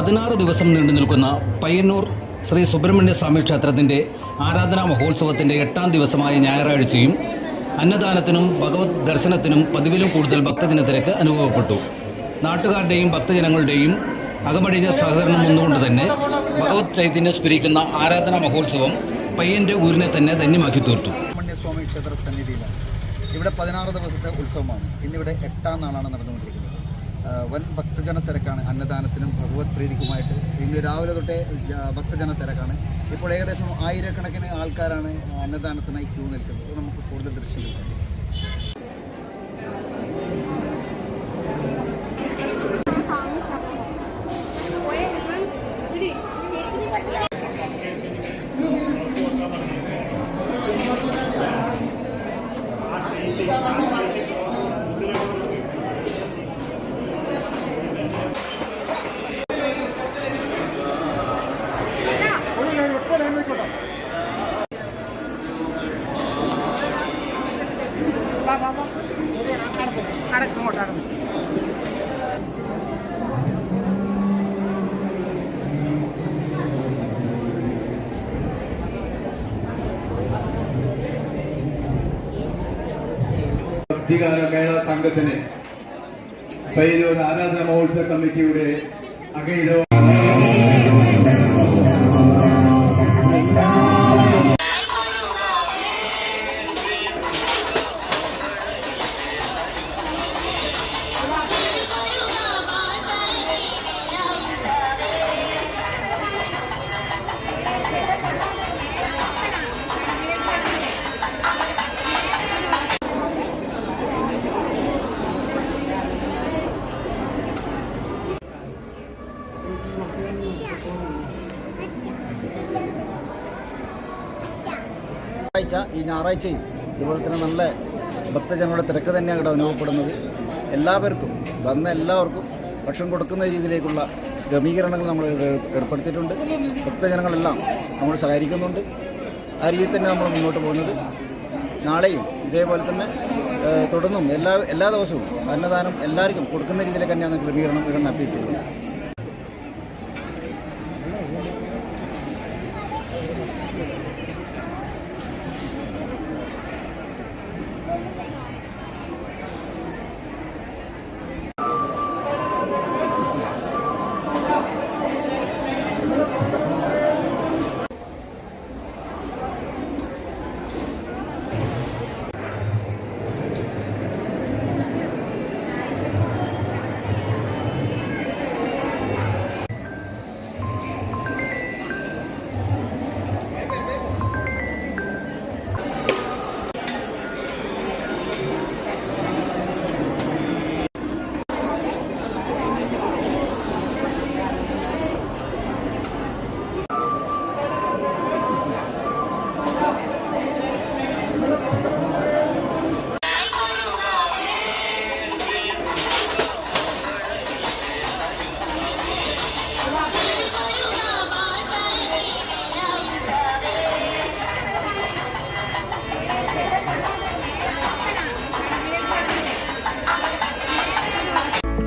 16 ദിവസം നീണ്ടു നിൽക്കുന്ന പയ്യന്നൂർ ശ്രീ സുബ്രഹ്മണ്യ സ്വാമി ക്ഷേത്രത്തിൻ്റെ ആരാധനാ മഹോത്സവത്തിൻ്റെ 8ാം ദിവസമായ ഞായറാഴ്ചയും അന്നദാനത്തിനും ഭഗവത് ദർശനത്തിനും പതിവിലും കൂടുതൽ ഭക്തജന തിരക്ക് അനുഭവപ്പെട്ടു. നാട്ടുകാരുടെയും ഭക്തജനങ്ങളുടെയും അകമഴിഞ്ഞ സഹകരണം ഒന്നുകൊണ്ട് തന്നെ ഭഗവത് ചൈതന്യം സ്ഫുരിക്കുന്ന ആരാധനാ മഹോത്സവം പയ്യൻ്റെ ഊരിനെ തന്നെ ധന്യമാക്കി തീർത്തു. സുബ്രഹ്മണ്യസ്വാമി ക്ഷേത്ര സന്നിധിയിലാണ്. ഇവിടെ 16 ദിവസത്തെ ഉത്സവമാണ്. ഇന്നിവിടെ 8ാം നാളാണ് നടന്നുകൊണ്ടിരിക്കുന്നത്. വൻ ഭക്തജന തിരക്കാണ്. അന്നദാനത്തിനും ഭഗവത് പ്രീതിക്കുമായിട്ട് ഇന്ന് രാവിലെ തൊട്ടേ ഭക്തജന തിരക്കാണ്. ഇപ്പോൾ ഏകദേശം 1000കണക്കിന് ആൾക്കാരാണ് അന്നദാനത്തിനായി ക്യൂ നിൽക്കുന്നത്. നമുക്ക് കൂടുതൽ ദൃശ്യങ്ങൾ ഭക്തിഗാന മേള സംഘത്തിന് പയ്യന്നൂർ ആരാധന മഹോത്സവ കമ്മിറ്റിയുടെ അകയിലോ ഈ ഞായറാഴ്ചയും ഇതുപോലെ തന്നെ നല്ല ഭക്തജനങ്ങളുടെ തിരക്ക് തന്നെയാണ് ഇവിടെ അനുഭവപ്പെടുന്നത്. എല്ലാവർക്കും വന്ന എല്ലാവർക്കും ഭക്ഷണം കൊടുക്കുന്ന രീതിയിലേക്കുള്ള ക്രമീകരണങ്ങൾ നമ്മൾ ഏർപ്പെടുത്തിയിട്ടുണ്ട്. ഭക്തജനങ്ങളെല്ലാം നമ്മൾ സഹകരിക്കുന്നുണ്ട്. ആ രീതിയിൽ തന്നെ നമ്മൾ മുന്നോട്ട് പോകുന്നത്. നാളെയും ഇതേപോലെ തന്നെ തുടർന്നും എല്ലാ ദിവസവും അന്നദാനം എല്ലാവർക്കും കൊടുക്കുന്ന രീതിയിലേക്ക് തന്നെയാണ് ക്രമീകരണം ഇവിടെ നടത്തിയിട്ടുള്ളത്.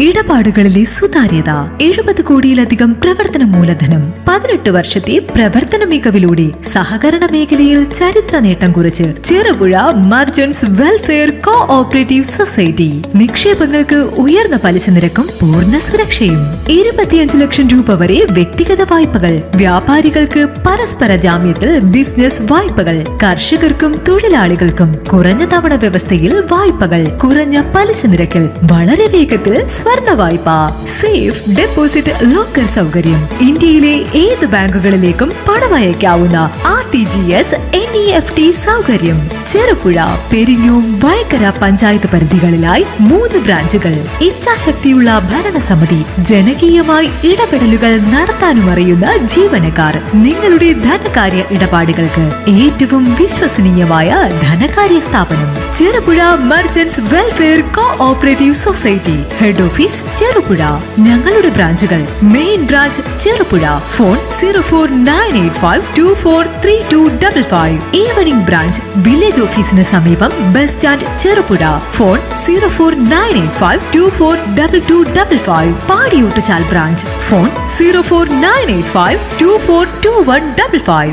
ഇടപാടുകളിലെ സുതാര്യത, 70 കോടിയിലധികം പ്രവർത്തന മൂലധനം, 18 വർഷത്തെ പ്രവർത്തന മികവിലൂടെ സഹകരണ മേഖലയിൽ ചരിത്ര നേട്ടം കുറിച്ച് Cherupuzha merchants welfare cooperative society. നിക്ഷേപങ്ങൾക്ക് ഉയർന്ന പലിശ നിരക്കും പൂർണ്ണ സുരക്ഷയും. 25 ലക്ഷം രൂപ വരെ വ്യക്തിഗത വായ്പകൾ, വ്യാപാരികൾക്ക് പരസ്പര ജാമ്യത്തിൽ ബിസിനസ് വായ്പകൾ, കർഷകർക്കും തൊഴിലാളികൾക്കും കുറഞ്ഞ തവണ വ്യവസ്ഥയിൽ വായ്പകൾ, കുറഞ്ഞ പലിശ നിരക്കിൽ വളരെ വേഗത്തിൽ സ്വർണ്ണ വായ്പ, സേഫ് ഡെപ്പോസിറ്റ് ലോക്കർ സൗകര്യം, ഇന്ത്യയിലെ ഏത് ബാങ്കുകളിലേക്കും പണം അയക്കാവുന്ന RTGS NEFT സൗകര്യം. ചെറുപുഴ, പെരിങ്ങൂം, വയക്കര പഞ്ചായത്ത് പരിധികളിലായി 3 ബ്രാഞ്ചുകൾ. ഇച്ഛാശക്തിയുള്ള ഭരണസമിതി, ജനകീയമായി ഇടപെടലുകൾ നടത്താനും അറിയുന്ന ജീവനക്കാർ. നിങ്ങളുടെ ധനകാര്യ ഇടപാടുകൾക്ക് ഏറ്റവും വിശ്വസനീയമായ ധനകാര്യ സ്ഥാപനം Cherupuzha merchants welfare cooperative society. Head office office Cherupuzha. ഞങ്ങളുടെ ബ്രാഞ്ചുകൾ: main branch Cherupuzha, phone 04985243255. Evening branch village ഓഫീസിന് സമീപം bus stand Cherupuzha, phone 04985242255. Padiyottuchal branch, phone 04985242155.